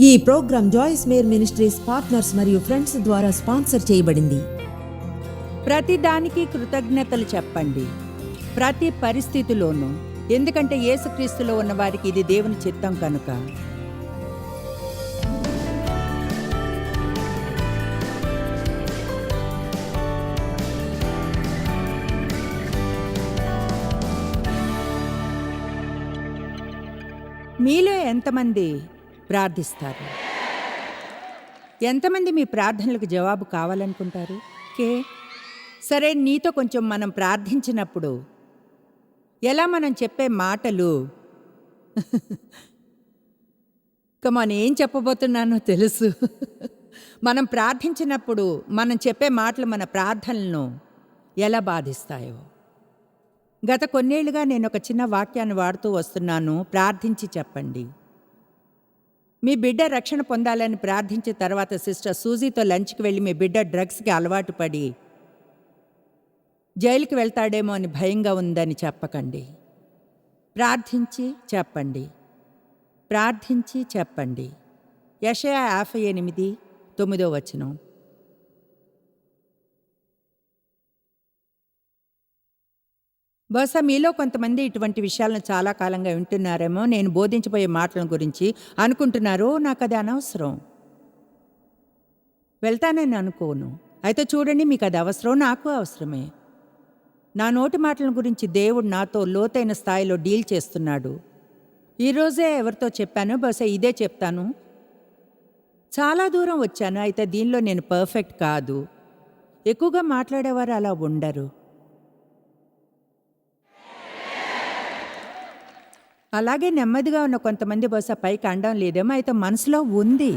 ఈ program Joyce Meyer ministries partners మరియు friends ద్వారా స్పాన్సర్ చేయబడింది. ప్రతి దానికి కృతజ్ఞతలు చెప్పండి, ప్రతి పరిస్థితిలోనూ. ఎందుకంటే యేసుక్రీస్తులో ఉన్న వారికి ఇది దేవుని చిత్తం కనుక. మీలో ఎంతమంది ప్రార్థిస్తారు? ఎంతమంది మీ ప్రార్థనలకు జవాబు కావాలనుకుంటారు? సరే, నీతో కొంచెం మనం ప్రార్థించినప్పుడు ఎలా మనం చెప్పే మాటలు కమాన్, ఏం చెప్పబోతున్నానో తెలుసు. మనం ప్రార్థించినప్పుడు మనం చెప్పే మాటలు మన ప్రార్థనలను ఎలా బాధిస్తాయో. గత కొన్నేళ్లుగా నేను ఒక చిన్న వాక్యాన్ని వాడుతూ వస్తున్నాను, ప్రార్థించి చెప్పండి. మీ బిడ్డ రక్షణ పొందాలని ప్రార్థించిన తర్వాత సిస్టర్ సూజీతో లంచ్కి వెళ్ళి మీ బిడ్డ డ్రగ్స్కి అలవాటు పడి జైలుకి వెళ్తాడేమో అని భయంగా ఉందని చెప్పకండి. ప్రార్థించి చెప్పండి, ప్రార్థించి చెప్పండి. యెషయా 58:9. బహుశా మీలో కొంతమంది ఇటువంటి విషయాలను చాలా కాలంగా వింటున్నారేమో. నేను బోధించబోయే మాటల గురించి అనుకుంటున్నారు, నాకు అది అనవసరం, వెళ్తానని అనుకోను. అయితే చూడండి, మీకు అది అవసరం, నాకు అవసరమే. నా నోటి మాటల గురించి దేవుడు నాతో లోతైన స్థాయిలో డీల్ చేస్తున్నాడు. ఈరోజే ఎవరితో చెప్పాను, బహుశా ఇదే చెప్తాను. చాలా దూరం వచ్చాను, అయితే దీనిలో నేను పర్ఫెక్ట్ కాదు. ఎక్కువగా మాట్లాడేవారు అలా ఉండరు. అలాగే నెమ్మదిగా ఉన్న కొంతమంది బహుశా పైకి అనడం లేదేమో, అయితే మనసులో ఉంది.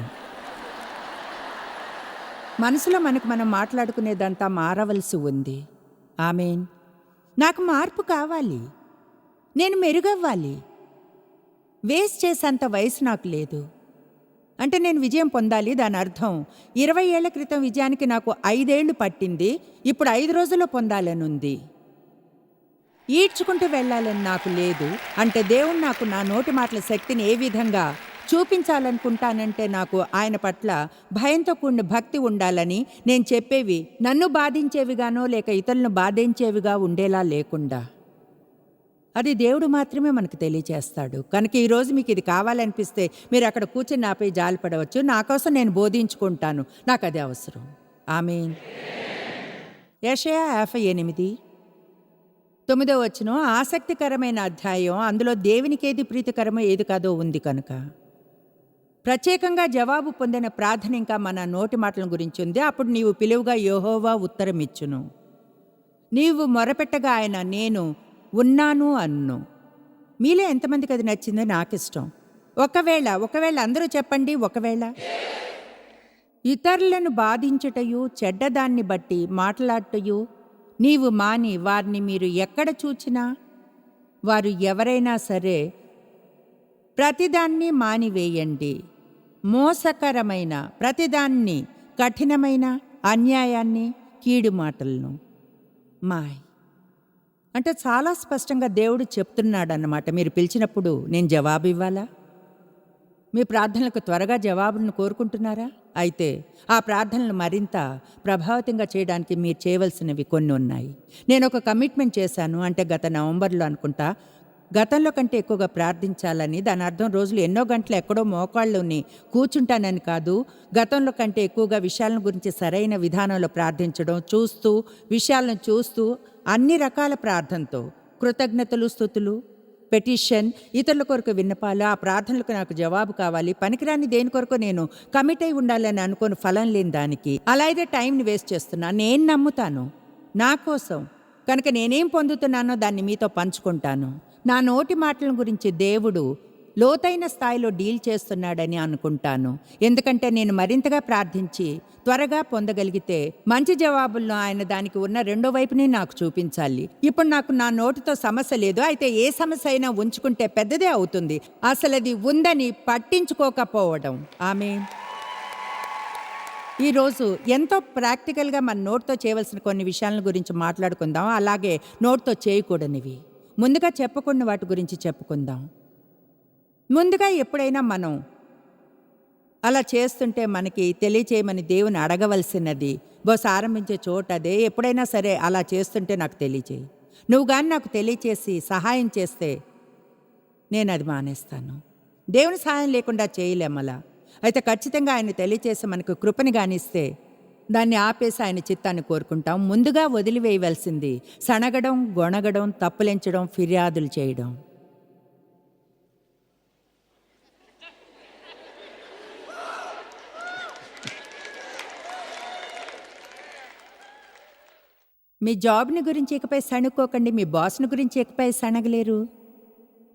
మనసులో మనం మాట్లాడుకునేదంతా మారవలసి ఉంది. ఆమేన్. నాకు మార్పు కావాలి, నేను మెరుగవ్వాలి. వేస్ట్ చేసేంత వయసు నాకు లేదు. అంటే నేను విజయం పొందాలి, దాని అర్థం 20 ఏళ్ల క్రితం విజయానికి నాకు 5 ఏళ్లు పట్టింది, ఇప్పుడు 5 రోజుల్లో పొందాలని ఉంది. ఈడ్చుకుంటూ వెళ్ళాలని నాకు లేదు. అంటే దేవుడు నాకు నా నోటి మాటల శక్తిని ఏ విధంగా చూపించాలనుకుంటానంటే, నాకు ఆయన పట్ల భయంతో కూడిన భక్తి ఉండాలని. నేను చెప్పేవి నన్ను బాధించేవిగానో లేక ఇతరులను బాధించేవిగా ఉండేలా లేకుండా. అది దేవుడు మాత్రమే మనకు తెలియచేస్తాడు. కనుక ఈరోజు మీకు ఇది కావాలనిపిస్తే మీరు అక్కడ కూర్చొని నాపై జాలిపడవచ్చు. నా కోసం నేను బోధించుకుంటాను, నాకు అది అవసరం. ఆమేన్. యెషయా 58:9. ఆసక్తికరమైన అధ్యాయం. అందులో దేవునికి ఏది ప్రీతికరమో ఏది కాదో ఉంది కనుక. ప్రత్యేకంగా జవాబు పొందిన ప్రార్థన ఇంకా మన నోటి మాటల గురించి ఉంది. అప్పుడు నీవు పిలువుగా యెహోవా ఉత్తరం ఇచ్చును, నీవు మొరపెట్టగా ఆయన నేను ఉన్నాను అన్ను. మీలో ఎంతమందికి అది నచ్చిందో నాకు ఇష్టం. ఒకవేళ అందరూ చెప్పండి, ఒకవేళ ఇతరులను బాధించుటయు చెడ్డదాన్ని బట్టి మాట్లాడటయు నీవు మాని, వారిని మీరు ఎక్కడ చూచినా, వారు ఎవరైనా సరే, ప్రతిదాన్ని మానివేయండి. మోసకరమైన ప్రతిదాన్ని, కఠినమైన అన్యాయాన్ని, కీడు మాటలను మాయ్. అంటే చాలా స్పష్టంగా దేవుడు చెప్తున్నాడు అన్నమాట. మీరు పిలిచినప్పుడు నేను జవాబు ఇవ్వాలా? మీ ప్రార్థనలకు త్వరగా జవాబులను కోరుకుంటున్నారా? అయితే ఆ ప్రార్థనలు మరింత ప్రభావితంగా చేయడానికి మీరు చేయవలసినవి కొన్ని ఉన్నాయి. నేను ఒక కమిట్మెంట్ చేశాను, అంటే గత నవంబర్లో అనుకుంటా. గతంలో కంటే ఎక్కువగా ప్రార్థించాలని. దాని అర్థం రోజులు ఎన్నో గంటలు ఎక్కడో మోకాళ్ళుని కూర్చుంటానని కాదు. గతంలో కంటే ఎక్కువగా విషయాలను గురించి సరైన విధానంలో ప్రార్థించడం, విషయాలను చూస్తూ అన్ని రకాల ప్రార్థనతో, కృతజ్ఞతలు, స్తుతులు, పెటిషన్, ఇతరుల కొరకు విన్నపాలు, ఆ ప్రార్థనలకు నాకు జవాబు కావాలి. పనికిరాని దేని కొరకు నేను కమిట్ అయి ఉండాలని అనుకోని ఫలం లేని దానికి అలా అయితే టైంని వేస్ట్ చేస్తున్నా. నేను నమ్ముతాను నా కోసం కనుక నేనేం పొందుతున్నానో దాన్ని మీతో పంచుకుంటాను. నా నోటి మాటల గురించి దేవుడు లోతైన స్థాయిలో డీల్ చేస్తున్నాడని అనుకుంటాను. ఎందుకంటే నేను మరింతగా ప్రార్థించి త్వరగా పొందగలిగితే మంచి జవాబులను ఆయన దానికి ఉన్న రెండో వైపుని నాకు చూపించాలి. ఇప్పుడు నాకు నా నోటితో సమస్య లేదు, అయితే ఏ సమస్య అయినా ఉంచుకుంటే పెద్దదే అవుతుంది. అసలు అది ఉందని పట్టించుకోకపోవడం. ఆమేన్. ఈరోజు ఎంతో ప్రాక్టికల్గా మన నోటితో చేయవలసిన కొన్ని విషయాల గురించి మాట్లాడుకుందాం. అలాగే నోటితో చేయకూడనివి, ముందుగా చెప్పకుండా వాటి గురించి చెప్పుకుందాం. ముందుగా ఎప్పుడైనా మనం అలా చేస్తుంటే మనకి తెలియచేయమని దేవుని అడగవలసినది బహుశా ఆరంభించే చోట అదే. ఎప్పుడైనా సరే అలా చేస్తుంటే నాకు తెలియచేయి. నువ్వు కానీ నాకు తెలియచేసి సహాయం చేస్తే నేను అది మానేస్తాను. దేవుని సహాయం లేకుండా చేయలేమలా. అయితే ఖచ్చితంగా ఆయన తెలియచేసి మనకు కృపని గానిస్తే దాన్ని ఆపేసి ఆయన చిత్తాన్ని కోరుకుంటాం. ముందుగా వదిలివేయవలసింది సణగడం, గొణగడం, తప్పులెంచడం, ఫిర్యాదులు చేయడం. మీ జాబ్ని గురించి ఇకపై సణుక్కోకండి. మీ బాస్ని గురించి ఇకపై సణగలేరు.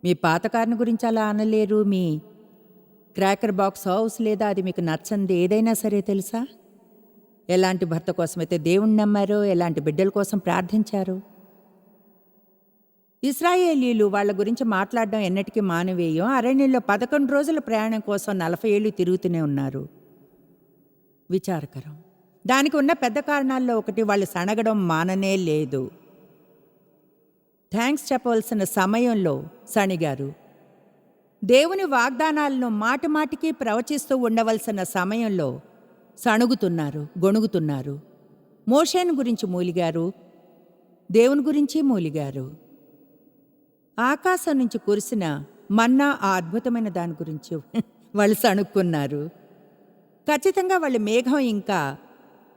మీ పాత కారుని గురించి అలా అనలేరు. మీ క్రాకర్ బాక్స్ హౌస్ లేదా అది మీకు నచ్చంది ఏదైనా సరే తెలుసా? ఎలాంటి భర్త కోసమైతే దేవుణ్ణి నమ్మారో, ఎలాంటి బిడ్డల కోసం ప్రార్థించారు. ఇశ్రాయేలీలు వాళ్ళ గురించి మాట్లాడడం ఎన్నటికీ మానవేయం. అరణ్యంలో 11 రోజుల ప్రయాణం కోసం 40 ఏళ్ళు తిరుగుతూనే ఉన్నారు. విచారకరం. దానికి ఉన్న పెద్ద కారణాల్లో ఒకటి వాళ్ళు సణగడం మాననే లేదు. థ్యాంక్స్ చెప్పవలసిన సమయంలో సణిగారు. దేవుని వాగ్దానాలను మాటిమాటికి ప్రవచిస్తూ ఉండవలసిన సమయంలో సణుగుతున్నారు, గొణుగుతున్నారు. మోషేను గురించి మూలిగారు, దేవుని గురించి మూలిగారు. ఆకాశం నుంచి కురిసిన మన్నా ఆ అద్భుతమైన దాని గురించి వాళ్ళు సణుక్కున్నారు. ఖచ్చితంగా వాళ్ళు మేఘం ఇంకా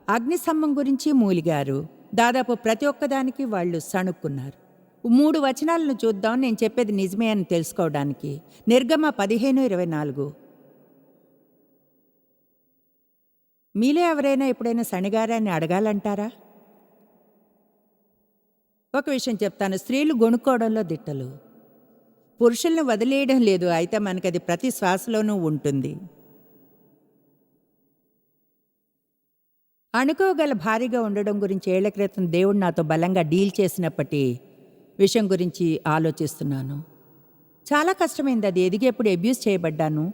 అగ్నిస్తంభం గురించి మూలిగారు. దాదాపు ప్రతి ఒక్కదానికి వాళ్ళు సణుక్కున్నారు. 3 వచనాలను చూద్దాం, నేను చెప్పేది నిజమే అని తెలుసుకోవడానికి. నిర్గమ 15:24. మీలో ఎవరైనా ఎప్పుడైనా సణిగారాన్ని అడగాలంటారా? ఒక విషయం చెప్తాను, స్త్రీలు గొణుక్కోవడంలో దిట్టలు. పురుషుల్ని వదిలేయడం లేదు, అయితే మనకది ప్రతి శ్వాసలోనూ ఉంటుంది. అనుకోగల భారీగా ఉండడం గురించి ఏళ్ల క్రితం దేవుడు నాతో బలంగా డీల్ చేసినప్పటి విషయం గురించి ఆలోచిస్తున్నాను. చాలా కష్టమైంది అది. ఎదిగేప్పుడు అబ్యూస్ చేయబడ్డాను.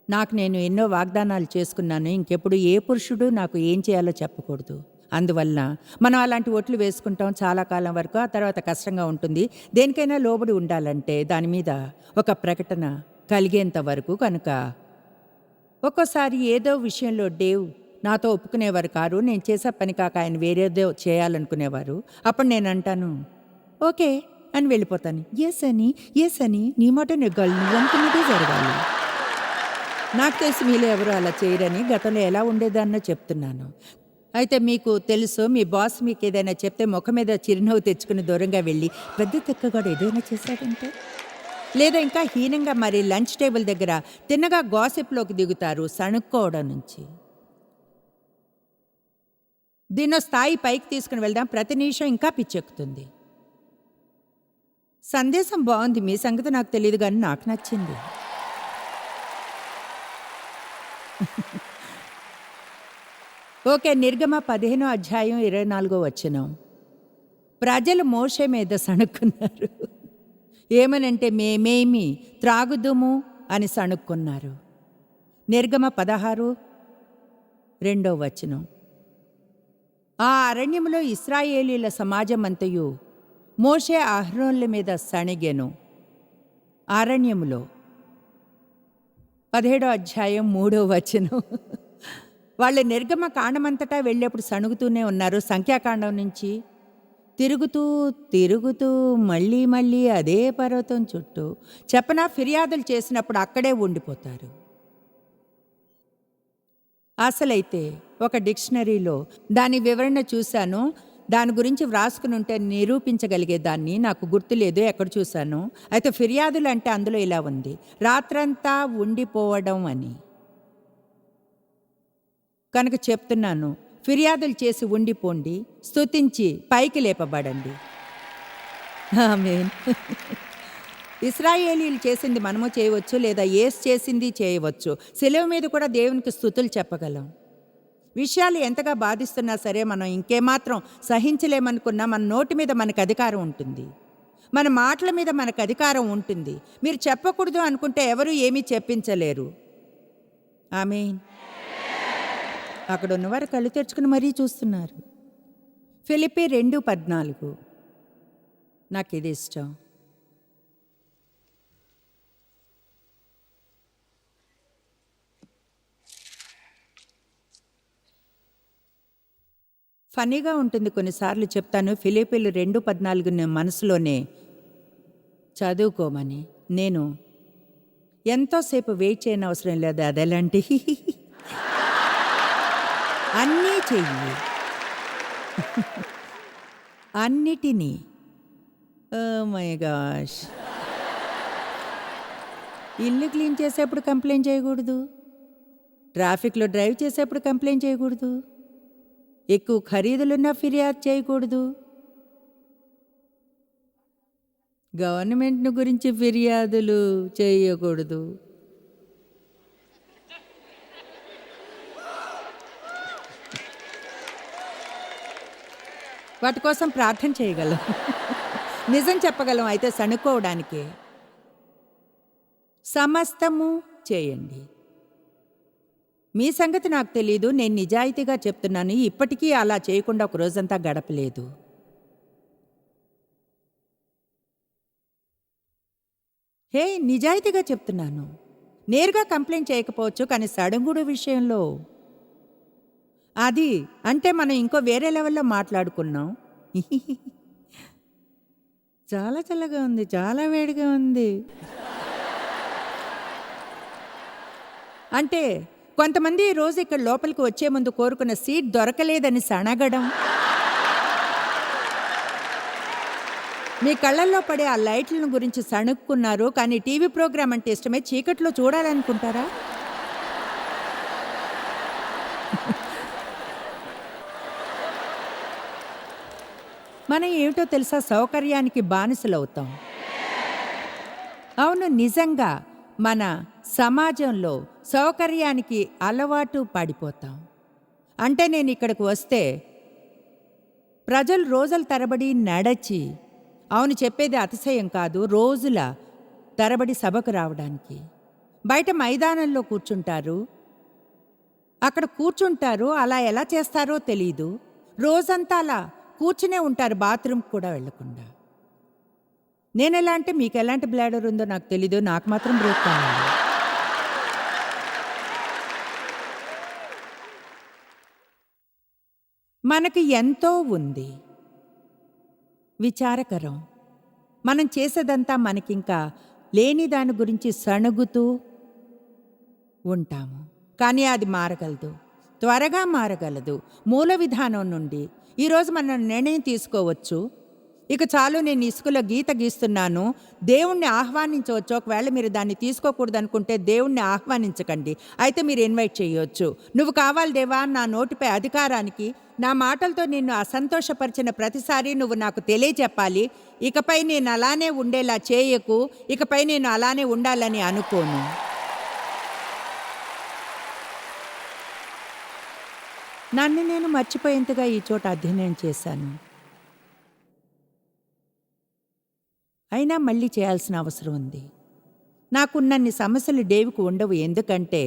నాకు నేను ఎన్నో వాగ్దానాలు చేసుకున్నాను. ఇంకెప్పుడు ఏ పురుషుడు నాకు ఏం చేయాలో చెప్పకూడదు. అందువల్ల మనం అలాంటి ఒట్లు వేసుకుంటాం చాలా కాలం వరకు. ఆ తర్వాత కష్టంగా ఉంటుంది. దేనికైనా లోబడి ఉండాలంటే దాని మీద ఒక ప్రకటన కలిగేంత వరకు. కనుక ఒక్కోసారి ఏదో విషయంలో డేవ్ నాతో ఒప్పుకునేవారు కారు. నేను చేసే పని కాక ఆయన వేరేదో చేయాలనుకునేవారు. అప్పుడు నేను అంటాను ఓకే అని వెళ్ళిపోతాను. ఎస్ అని నీ మాట నెగ్గాలి, నువ్వు అనుకున్నదే జరగాలి. నాకు తెలిసి మీలో ఎవరు అలా చేయరని. గతంలో ఎలా ఉండేదాన్నో చెప్తున్నాను. అయితే మీకు తెలుసు, మీ బాస్ మీకు ఏదైనా చెప్తే ముఖం మీద చిరునవ్వు తెచ్చుకుని దూరంగా వెళ్ళి పెద్ద తిక్కగాడు ఏదైనా చేశాడంటే, లేదా ఇంకా హీనంగా మరి లంచ్ టేబుల్ దగ్గర తిన్నగా గాసిప్లోకి దిగుతారు సణుక్కోవడం నుంచి. దీన్నో స్థాయి పైకి తీసుకుని వెళ్దాం. ప్రతి నిమిషం ఇంకా పిచ్చెక్కుతుంది. సందేశం బాగుంది, మీ సంగతి నాకు తెలియదు కానీ నాకు నచ్చింది. ఓకే, నిర్గమ 15:24. ప్రజలు మోషే మీద సణుక్కున్నారు. ఏమనంటే మేమేమి త్రాగుదుము అని సణుక్కున్నారు. నిర్గమ 16:2. ఆ అరణ్యములో ఇశ్రాయేలీల సమాజమంతయు మోషే అహరోన్ల మీద సణిగెను. అరణ్యములో 17:3. వాళ్ళు నిర్గమ కాండమంతటా వెళ్ళేప్పుడు సణుగుతూనే ఉన్నారు. సంఖ్యాకాండం నుంచి తిరుగుతూ మళ్ళీ అదే పర్వతం చుట్టూ చెప్పనా ఫిర్యాదులు చేసినప్పుడు అక్కడే ఉండిపోతారు. అసలైతే ఒక డిక్షనరీలో దాని వివరణ చూశాను. దాని గురించి వ్రాసుకుని ఉంటే నిరూపించగలిగేదాన్ని. నాకు గుర్తులేదు ఎక్కడ చూశాను. అయితే ఫిర్యాదులు అంటే అందులో ఇలా ఉంది, రాత్రంతా ఉండిపోవడం అని. కనుక చెప్తున్నాను, ఫిర్యాదులు చేసి ఉండిపోండి, స్తుతించి పైకి లేపబడండి. ఆమేన్. ఇశ్రాయేలీలు చేసింది మనము చేయవచ్చు, లేదా యేసు చేసింది చేయవచ్చు. శిలువ మీద కూడా దేవునికి స్తుతులు చెప్పగలం. విషయాలు ఎంతగా బాధిస్తున్నా సరే మనం ఇంకేమాత్రం సహించలేమనుకున్నా మన నోటి మీద మనకు అధికారం ఉంటుంది, మన మాటల మీద మనకు అధికారం ఉంటుంది. మీరు చెప్పకూడదు అనుకుంటే ఎవరు ఏమీ చెప్పించలేరు. ఆమేన్. అక్కడ ఉన్నవారు కళ్ళు తెరుచుకుని మరీ చూస్తున్నారు. ఫిలిప్పీ 2:14. నాకు ఇది ఇష్టం. ఫన్నీగా ఉంటుంది కొన్నిసార్లు చెప్తాను. ఫిలిప్పీలు 2:14 మనసులోనే చదువుకోమని. నేను ఎంతోసేపు వెయిట్ చేయనవసరం లేదు. అదెలాంటి అన్నీ చెయ్యి. అన్నిటినీ. Oh my gosh! ఇల్లు క్లీన్ చేసేప్పుడు కంప్లెయింట్ చేయకూడదు. ట్రాఫిక్‌లో డ్రైవ్ చేసేప్పుడు కంప్లెయింట్ చేయకూడదు. ఎక్కువ ఖరీదులున్నా ఫిర్యాదు చేయకూడదు. గవర్నమెంట్‌ను గురించి ఫిర్యాదులు చేయకూడదు. వాటి కోసం ప్రార్థన చేయగలం. నిజం చెప్పగలం అయితే సణుక్కోవడానికే. సమస్తము చేయండి. మీ సంగతి నాకు తెలీదు. నేను నిజాయితీగా చెప్తున్నాను. ఇప్పటికీ అలా చేయకుండా ఒక రోజంతా గడపలేదు. హే, నిజాయితీగా చెప్తున్నాను. నేరుగా కంప్లైంట్ చేయకపోవచ్చు, కానీ సడుగుడు విషయంలో అది అంటే మనం ఇంకో వేరే లెవెల్లో మాట్లాడుకున్నాం. చాలా చల్లగా ఉంది, చాలా వేడిగా ఉంది. అంటే కొంతమంది ఈ రోజు ఇక్కడ లోపలికి వచ్చే ముందు కోరుకున్న సీట్ దొరకలేదని సణగడం, మీ కళ్ళల్లో పడే ఆ లైట్లను గురించి సణుక్కున్నారు. కానీ టీవీ ప్రోగ్రాం అంటే ఇష్టమే, చీకట్లో చూడాలనుకుంటారా? మనం ఏమిటో తెలుసా, సౌకర్యానికి బానిసలవుతాం. అవును, నిజంగా మన సమాజంలో సౌకర్యానికి అలవాటు పడిపోతాం. అంటే నేను ఇక్కడికి వస్తే ప్రజలు రోజుల తరబడి నడచి, అవును చెప్పేది అతిశయం కాదు, రోజుల తరబడి సభకు రావడానికి బయట మైదానంలో కూర్చుంటారు. అక్కడ కూర్చుంటారు, అలా ఎలా చేస్తారో తెలీదు. రోజంతా అలా కూర్చునే ఉంటారు, బాత్రూమ్కి కూడా వెళ్లకుండా. నేను ఎలా అంటే, మీకు ఎలాంటి బ్లాడర్ ఉందో నాకు తెలీదు, నాకు మాత్రం బ్రేక్ కావాలి. మనకి ఎంతో ఉంది. విచారకరం, మనం చేసేదంతా మనకింకా లేని దాని గురించి సణుగుతూ ఉంటాము. కానీ అది మారగలదు, త్వరగా మారగలదు. మూల విధానం నుండి ఈరోజు మనం నిర్ణయం తీసుకోవచ్చు. ఇక చాలు, నేను ఇసుకలో గీత గీస్తున్నాను, దేవుణ్ణి ఆహ్వానించవచ్చు. ఒకవేళ మీరు దాన్ని తీసుకోకూడదు అనుకుంటే దేవుణ్ణి ఆహ్వానించకండి. అయితే మీరు ఇన్వైట్ చేయొచ్చు. నువ్వు కావాలి దేవా, నా నోటిపై అధికారానికి, నా మాటలతో నిన్ను అసంతోషపరిచిన ప్రతిసారి నువ్వు నాకు తెలియచెప్పాలి. ఇకపై నేను అలానే ఉండేలా చేయకు, ఇకపై నేను అలానే ఉండాలని అనుకోను. నన్ను నేను మర్చిపోయేంతగా ఈ చోట అధ్యయనం చేశాను. అయినా మళ్ళీ చేయాల్సిన అవసరం ఉంది. నాకున్నన్ని సమస్యలు డేవికి ఉండవు, ఎందుకంటే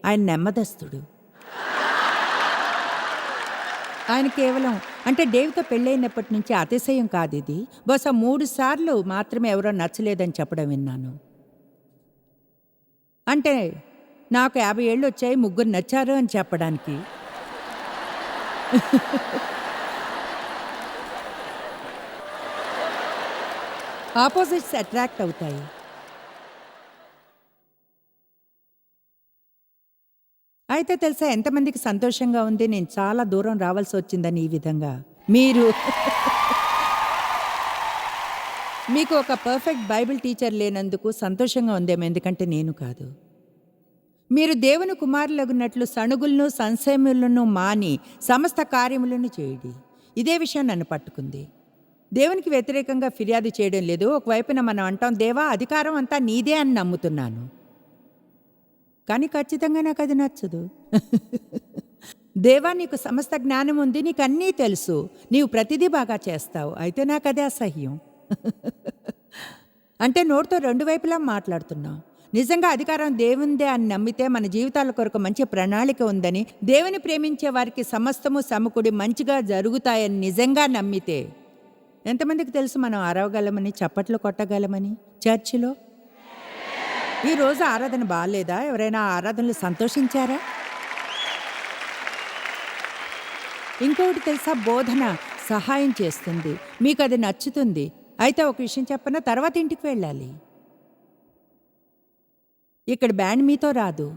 ఆయన నెమ్మదస్తుడు. ఆయన కేవలం అంటే డేవితో పెళ్ళైనప్పటి నుంచి అతిశయం కాదు ఇది. బహుశా 3 సార్లు మాత్రమే ఎవరో నచ్చలేదని చెప్పడం విన్నాను. అంటే నాకు 50 ఏళ్ళు వచ్చాయి, 3 నచ్చారు అని చెప్పడానికి. ఆపోజిట్స్ అట్రాక్ట్ అవుతాయి. అయితే తెలుసా ఎంతమందికి సంతోషంగా ఉంది నేను చాలా దూరం రావాల్సి వచ్చిందని? ఈ విధంగా మీకు ఒక పర్ఫెక్ట్ బైబిల్ టీచర్ లేనందుకు సంతోషంగా ఉందేమో, ఎందుకంటే నేను కాదు. మీరు దేవుని కుమారులగున్నట్లు సణుగులను సంశయములను మాని సమస్త కార్యములను చేయుడి. ఇదే విషయం నన్ను పట్టుకుంది. దేవునికి వ్యతిరేకంగా ఫిర్యాదు చేయడం లేదు. ఒకవైపున మనం అంటాం, దేవా అధికారం అంతా నీదే అని నమ్ముతున్నాను, కానీ ఖచ్చితంగా నాకు అది నచ్చదు. దేవా నీకు సమస్త జ్ఞానం ఉంది, నీకు అన్నీ తెలుసు, నీవు ప్రతిదీ బాగా చేస్తావు, అయితే నాకు అదే అసహ్యం. అంటే నోటితో 2 వైపులా మాట్లాడుతున్నాం. నిజంగా అధికారం దేవుందే అని నమ్మితే మన జీవితాల కొరకు మంచి ప్రణాళిక ఉందని, దేవుని ప్రేమించే వారికి సమస్తము సమకూడి మంచిగా జరుగుతాయని నిజంగా నమ్మితే, ఎంతమందికి తెలుసు మనం అరవగలమని, చప్పట్లు కొట్టగలమని? చర్చిలో ఈరోజు ఆరాధన బాగాలేదా? ఎవరైనా ఆరాధనలు సంతోషించారా? ఇంకొకటి తెలుసా, బోధన సహాయం చేస్తుంది, మీకు అది నచ్చుతుంది. అయితే ఒక విషయం చెప్పనా, తర్వాత ఇంటికి వెళ్ళాలి. ఇక్కడ బ్యాండ్ మీతో రాదు,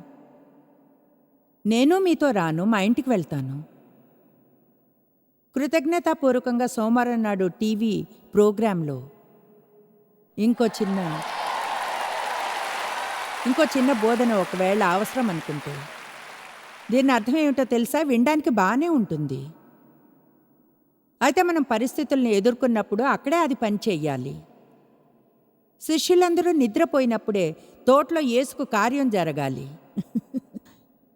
నేను మీతో రాను, మా ఇంటికి వెళ్తాను. కృతజ్ఞతాపూర్వకంగా సోమవారం నాడు టీవీ ప్రోగ్రాంలో ఇంకో చిన్న బోధన ఒకవేళ అవసరం అనుకుంటే, దీని అర్థం ఏమిటో తెలుసా, వినడానికి బాగానే ఉంటుంది. అయితే మనం పరిస్థితుల్ని ఎదుర్కొన్నప్పుడు అక్కడే అది పని చెయ్యాలి. శిష్యులందరూ నిద్రపోయినప్పుడే తోటలో యేసుకు కార్యం జరగాలి.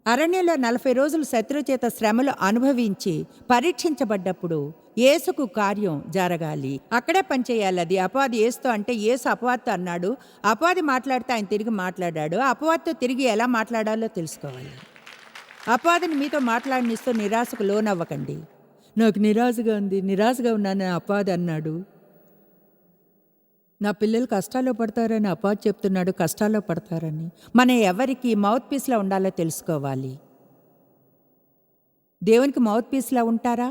అరణ్యంలో 40 రోజులు శత్రువు చేత శ్రమలు అనుభవించి పరీక్షించబడ్డప్పుడు యేసుకు కార్యం జరగాలి, అక్కడే పనిచేయాలి. అది అపవాది యేసుతో అంటే యేసు అపవాదితో అన్నాడు, అపవాది మాట్లాడితే ఆయన తిరిగి మాట్లాడాడు. అపవాదితో తిరిగి ఎలా మాట్లాడాలో తెలుసుకోవాలి. అపవాదిని మీతో మాట్లాడనిస్తూ నిరాశకు లోనవ్వకండి. నాకు నిరాశగా ఉన్నాను అపవాది అన్నాడు. నా పిల్లలు కష్టాల్లో పడతారని అపవాది చెప్తున్నాడు, కష్టాల్లో పడతారని. మనం ఎవరికి మౌత్ పీస్లా ఉండాలో తెలుసుకోవాలి. దేవునికి మౌత్ పీస్లా ఉంటారా,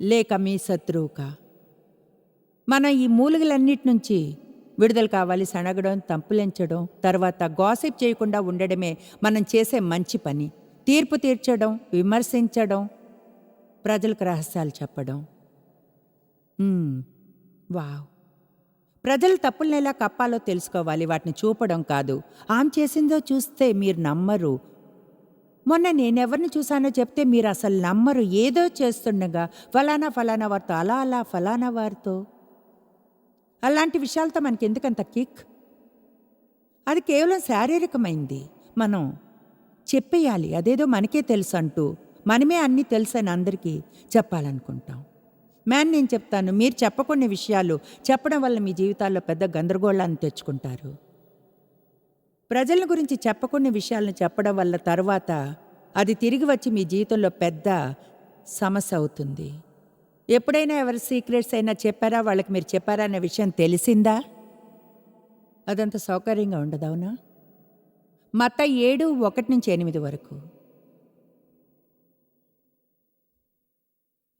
లేక మీ శత్రువుకా? మనం ఈ మూలికలన్నిటి నుంచి విడుదల కావాలి. సనగడం, తంపులెంచడం, తర్వాత గాసిప్ చేయకుండా ఉండడమే మనం చేసే మంచి పని. తీర్పు తీర్చడం, విమర్శించడం, ప్రజలకు రహస్యాలు చెప్పడం. వావ్! ప్రజలు తప్పుల్ని ఎలా కప్పాలో తెలుసుకోవాలి, వాటిని చూపడం కాదు. ఆమె చేసిందో చూస్తే మీరు నమ్మరు. మొన్న నేనెవరిని చూశానో చెప్తే మీరు అసలు నమ్మరు. ఏదో చేస్తుండగా ఫలానా వారితో, అలా ఫలానా వారితో, అలాంటి విషయాలతో మనకి ఎందుకంత కిక్? అది కేవలం శారీరకమైంది. మనం చెప్పేయాలి, అదేదో మనకే తెలుసు అంటూ మనమే అన్నీ తెలుసని అందరికీ చెప్పాలనుకుంటాం. నేను చెప్తాను, మీరు చెప్పకుండా విషయాలు చెప్పడం వల్ల మీ జీవితాల్లో పెద్ద గందరగోళాన్ని తెచ్చుకుంటారు. ప్రజల గురించి చెప్పకుండా విషయాలను చెప్పడం వల్ల తర్వాత అది తిరిగి వచ్చి మీ జీవితంలో పెద్ద సమస్య అవుతుంది. ఎప్పుడైనా ఎవరి సీక్రెట్స్ అయినా చెప్పారా, వాళ్ళకి మీరు చెప్పారా అనే విషయం తెలిసిందా? అదంత సౌకర్యంగా ఉండదు, అవునా? మత్తయి 7:1-8 వరకు.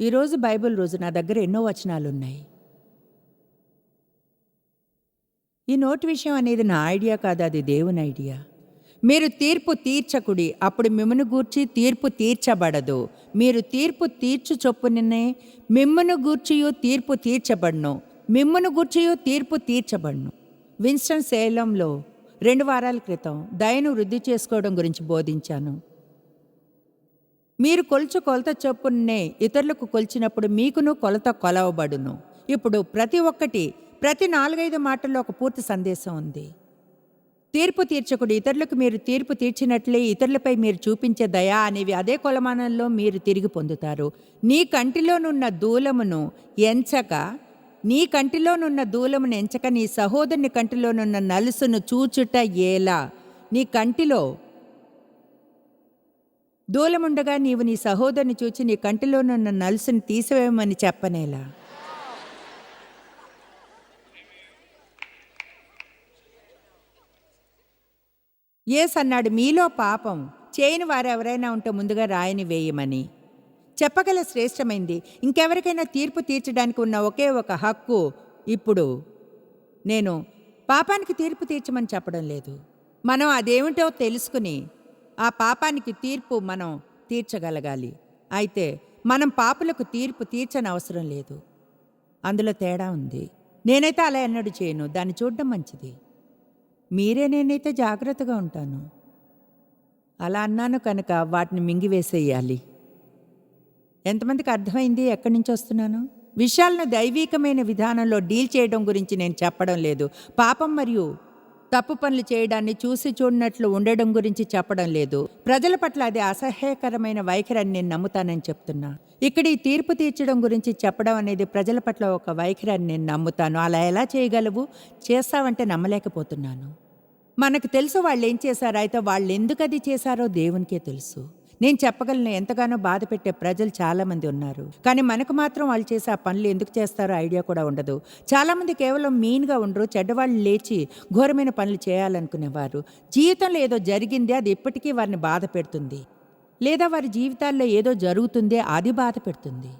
ఈరోజు బైబిల్ రోజు నా దగ్గర ఎన్నో వచనాలున్నాయి. ఈ నోటి విషయం అనేది నా ఐడియా కాదు, అది దేవుని ఐడియా. మీరు తీర్పు తీర్చకుడి, అప్పుడు మిమ్మును గూర్చి తీర్పు తీర్చబడదు. మీరు తీర్పు తీర్చు చొప్పుననే మిమ్మును గూర్చియు తీర్పు తీర్చబడును, మిమ్మును గూర్చియు తీర్పు తీర్చబడును. విన్స్టన్ సేలంలో 2 వారాల క్రితం దయను వృద్ధి చేసుకోవడం గురించి బోధించాను. మీరు కొలత చొప్పునే ఇతరులకు కొలిచినప్పుడు మీకును కొలత కొలవబడును. ఇప్పుడు ప్రతి 4-5 మాటల్లో ఒక పూర్తి సందేశం ఉంది. తీర్పు తీర్చకుడు, ఇతరులకు మీరు తీర్పు తీర్చినట్లే ఇతరులపై మీరు చూపించే దయ అనేవి అదే కొలమానంలో మీరు తిరిగి పొందుతారు. నీ కంటిలోనున్న దూలమును ఎంచక నీ సహోదరుని కంటిలోనున్న నలుసును చూచుట ఎలా? నీ కంటిలో దూలముండగా నీవు నీ సహోదరుని చూచి నీ కంటిలోనున్న నలుసుని తీసివేయమని చెప్పనేలా? యేసు అన్నాడు, మీలో పాపం చేయని వారెవరైనా ఉంటే ముందుగా రాయిని వేయమని. చెప్పగల శ్రేష్టమైంది. ఇంకెవరికైనా తీర్పు తీర్చడానికి ఉన్న ఒకే ఒక హక్కు. ఇప్పుడు నేను పాపానికి తీర్పు తీర్చమని చెప్పడం లేదు. మనం అదేమిటో తెలుసుకుని ఆ పాపానికి తీర్పు మనం తీర్చగలగాలి. అయితే మనం పాపులకు తీర్పు తీర్చనవసరం లేదు. అందులో తేడా ఉంది. నేనైతే అలా ఎన్నడూ చేయను, దాన్ని చూడడం మంచిది. నేనైతే జాగ్రత్తగా ఉంటాను. అలా అన్నాను కనుక వాటిని మింగివేసేయాలి. ఎంతమందికి అర్థమైంది ఎక్కడి నుంచి వస్తున్నాను? విషయాలను దైవీకమైన విధానంలో డీల్ చేయడం గురించి నేను చెప్పడం లేదు. పాపం మరియు తప్పు పనులు చేయడాన్ని చూసి చూడనట్లు ఉండడం గురించి చెప్పడం లేదు. ప్రజల పట్ల అది అసహ్యకరమైన వైఖరి అని నేను నమ్ముతానని చెప్తున్నా. ఇక్కడ ఈ తీర్పు తీర్చడం గురించి చెప్పడం అనేది ప్రజల పట్ల ఒక వైఖరి అని నేను నమ్ముతాను. అలా ఎలా చేయగలవు? చేస్తావంటే నమ్మలేకపోతున్నాను. మనకు తెలుసు వాళ్ళు ఏం చేశారో, అయితే వాళ్ళు ఎందుకు అది చేశారో దేవునికే తెలుసు. నేను చెప్పగలను, ఎంతగానో బాధ పెట్టే ప్రజలు చాలామంది ఉన్నారు. కానీ మనకు మాత్రం వాళ్ళు చేసే ఆ పనులు ఎందుకు చేస్తారో ఐడియా కూడా ఉండదు. చాలామంది కేవలం మీన్గా ఉండరు, చెడ్డవాళ్ళు లేచి ఘోరమైన పనులు చేయాలనుకునేవారు. జీవితంలో ఏదో జరిగింది, అది ఇప్పటికీ వారిని బాధ పెడుతుంది. లేదా వారి జీవితాల్లో ఏదో జరుగుతుంది, అది బాధ పెడుతుంది.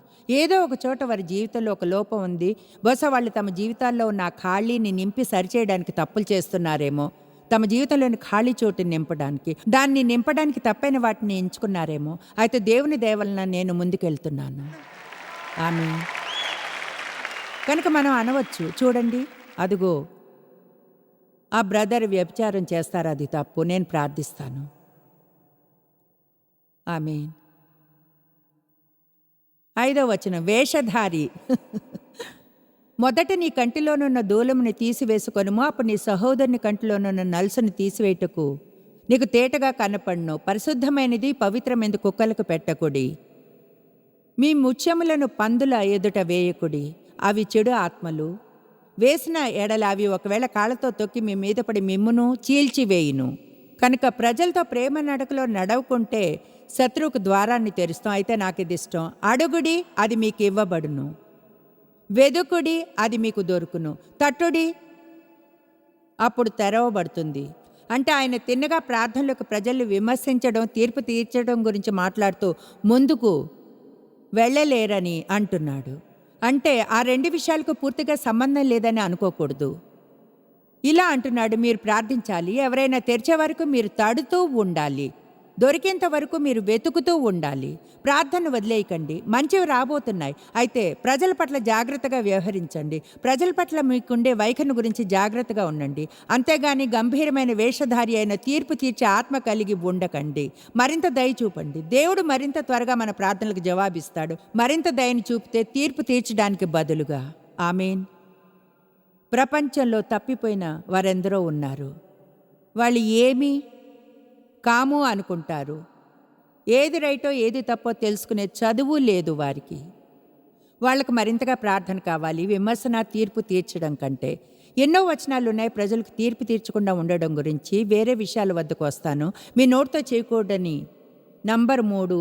ఏదో ఒక చోట వారి జీవితంలో ఒక లోపం ఉంది. బహుశా వాళ్ళు తమ జీవితాల్లో ఉన్న ఆ ఖాళీని నింపి సరిచేయడానికి తప్పులు చేస్తున్నారేమో. తమ జీవితంలోని ఖాళీ చోటుని నింపడానికి, దాన్ని నింపడానికి తప్పైన వాటిని ఎంచుకున్నారేమో. అయితే దేవుని దయ వలన నేను ముందుకెళ్తున్నాను. ఆమేన్. కనుక మనం అనవచ్చు, చూడండి అదిగో ఆ బ్రదర్ వ్యభిచారం చేస్తారు, అది తప్పు, నేను ప్రార్థిస్తాను. ఆమేన్. 5వ వచనం, వేషధారి. మొదట నీ కంటిలోనున్న దూలముని తీసివేసుకొనుము, అప్పుడు నీ సహోదరుని కంటిలోనున్న నలుసుని తీసివేయుటకు నీకు తేటగా కనపడును. పరిశుద్ధమైనది పవిత్రమైనది కుక్కలకు పెట్టకుడి. మీ ముత్యములను పందుల ఎదుట వేయకుడి, అవి చెడు ఆత్మలు. వేసిన ఎడల అవి ఒకవేళ కాళ్ళతో తొక్కి మీ మీద పడి మిమ్మును చీల్చివేయును. కనుక ప్రజలతో ప్రేమ నడకలో నడవకుంటే శత్రువుకు ద్వారాన్ని తెరుస్తాం. అయితే నాకు ఇది ఇష్టం. అడుగుడి, అది మీకు ఇవ్వబడును. వెదుకుడి, అది మీకు దొరుకును. తట్టుడి, అప్పుడు తెరవబడుతుంది. అంటే ఆయన తిన్నగా ప్రార్థనలకు ప్రజల్ని విమర్శించడం, తీర్పు తీర్చడం గురించి మాట్లాడుతూ ముందుకు వెళ్ళలేరని అంటున్నాడు. అంటే ఆ రెండు విషయాలకు పూర్తిగా సంబంధం లేదని అనుకోకూడదు. ఇలా అంటున్నాడు, మీరు ప్రార్థించాలి, ఎవరైనా తెరిచే వరకు మీరు తడుతూ ఉండాలి, దొరికేంత వరకు మీరు వెతుకుతూ ఉండాలి. ప్రార్థన వదిలేయకండి. మంచివి రాబోతున్నాయి. అయితే ప్రజల పట్ల జాగ్రత్తగా వ్యవహరించండి. ప్రజల పట్ల మీకుండే వైఖరిని గురించి జాగ్రత్తగా ఉండండి. అంతేగాని గంభీరమైన వేషధారి అయిన తీర్పు తీర్చే ఆత్మ కలిగి ఉండకండి. మరింత దయ చూపండి. దేవుడు మరింత త్వరగా మన ప్రార్థనలకు జవాబిస్తాడు. మరింత దయని చూపితే తీర్పు తీర్చడానికి బదులుగా. ఆమేన్. ప్రపంచంలో తప్పిపోయిన వారెందరో ఉన్నారు. వాళ్ళు ఏమీ కాము అనుకుంటారు. ఏది రైటో ఏది తప్పో తెలుసుకునే చదువు లేదు వారికి. వాళ్ళకు మరింతగా ప్రార్థన కావాలి, విమర్శన తీర్పు తీర్చడం కంటే. ఎన్నో వచనాలు ఉన్నాయి ప్రజలకు తీర్పు తీర్చకుండా ఉండడం గురించి. వేరే విషయాల వద్దకు వస్తాను. మీ నోటితో చేయకూడని నంబర్ 3,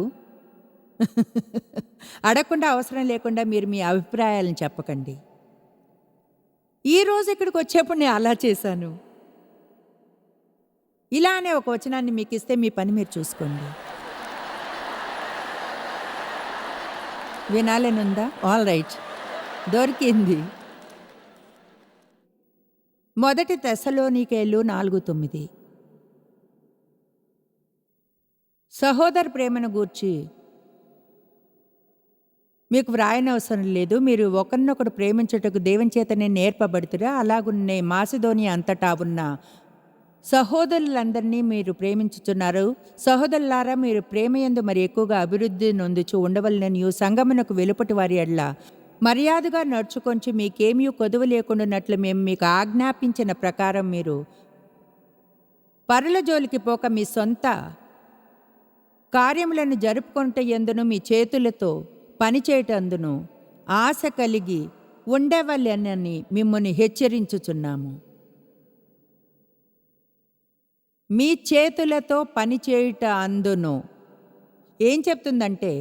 అడగకుండా అవసరం లేకుండా మీరు మీ అభిప్రాయాలను చెప్పకండి. ఈరోజు ఇక్కడికి వచ్చేప్పుడు నేను అలా చేశాను. ఇలా అనే ఒక వచనాన్ని మీకు ఇస్తే మీ పని మీరు చూసుకోండి. వినాలనుందా? ఆల్ రైట్, దొరికింది. 1 తెస్సలోనికేయులు 4:9. సహోదర ప్రేమను గూర్చి మీకు వ్రాయనవసరం లేదు. మీరు ఒకరినొకడు ప్రేమించుటకు దేవుని చేతనే నేర్పబడుతురా. అలాగున్నే మాసిదోనియా అంతటా ఉన్న సహోదరులందరినీ మీరు ప్రేమించుచున్నారు. సహోదరులారా, మీరు ప్రేమయందు మరి ఎక్కువగా అభివృద్ధి నొందుచు ఉండవలనని సంగమునకు వెలుపటి వారి ఎడ్ల మర్యాదగా నడుచుకొంచి మీకేమీ కొదువ లేకుండానట్లు మేము మీకు ఆజ్ఞాపించిన ప్రకారం మీరు పరుల జోలికి పోక మీ సొంత కార్యములను జరుపుకొనుట యందును మీ చేతులతో పనిచేయటందును ఆశ కలిగి ఉండవలెనని మిమ్మల్ని హెచ్చరించుచున్నాము. మీ చేతులతో పనిచేయుట అందును ఏం చెప్తుందంటే,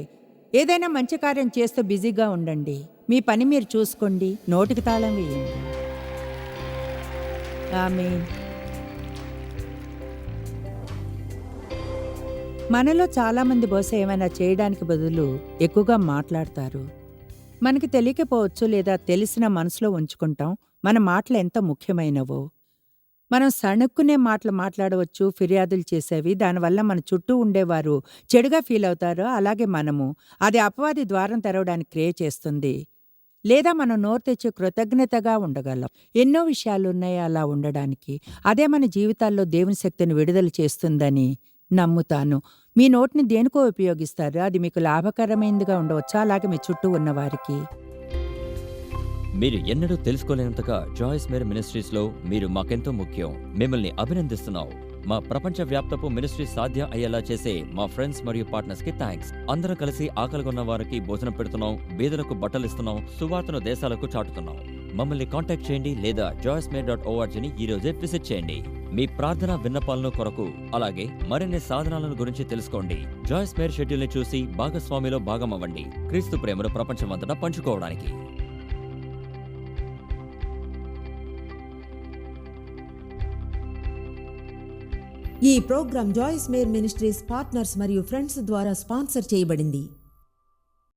ఏదైనా మంచి కార్యం చేస్తూ బిజీగా ఉండండి. మీ పని మీరు చూసుకోండి. నోటికి తాళం వేయండి. ఆమేన్. మనలో చాలామంది బహుశా ఏమైనా చేయడానికి బదులు ఎక్కువగా మాట్లాడతారు. మనకి తెలియకపోవచ్చు, లేదా తెలిసిన మనసులో ఉంచుకుంటాం మన మాటలు ఎంత ముఖ్యమైనవో. మనం సణుక్కునే మాటలు మాట్లాడవచ్చు, ఫిర్యాదులు చేసేవి. దానివల్ల మన చుట్టూ ఉండేవారు చెడుగా ఫీల్ అవుతారు. అలాగే మనము. అది అపవాది ద్వారం తెరవడానికి క్రియ చేస్తుంది. లేదా మనం నోరు తెచ్చి కృతజ్ఞతగా ఉండగలం. ఎన్నో విషయాలున్నాయి అలా ఉండడానికి. అదే మన జీవితాల్లో దేవుని శక్తిని విడుదల చేస్తుందని నమ్ముతాను. మీ నోటిని దేనికో ఉపయోగిస్తారు. అది మీకు లాభకరమైనదిగా ఉండవచ్చా, అలాగే మీ చుట్టూ ఉన్నవారికి. మీరు ఎన్నడూ తెలుసుకోలేనంతగా జాయిస్ మేర్ మినిస్ట్రీస్లో మీరు మాకెంతో ముఖ్యం. మిమ్మల్ని అభినందిస్తున్నాం. మా ప్రపంచ వ్యాప్తపు మినిస్ట్రీ సాధ్యం అయ్యేలా చేసే మా ఫ్రెండ్స్ మరియు పార్ట్నర్స్ కి థ్యాంక్స్. అందరూ కలిసి ఆకలిగొన్న వారికి భోజనం పెడుతున్నాం, బీదలకు బట్టలిస్తున్నాం, సువార్తను దేశాలకు చాటుతున్నాం. మమ్మల్ని కాంటాక్ట్ చేయండి లేదా joycemeer.orgని ఈ రోజే విజిట్ చేయండి. మీ ప్రార్థన విన్నపాలను కొరకు, అలాగే మరిన్ని సాధనాలను గురించి తెలుసుకోండి. జాయిస్ మేర్ షెడ్యూల్ని చూసి భాగస్వామిలో భాగమవ్వండి. క్రీస్తు ప్రేమను ప్రపంచమంతటా పంచుకోవడానికి. ఈ program Joyce Meyer ministries partners మరియు ఫ్రెండ్స్ ద్వారా స్పాన్సర్ చేయబడింది.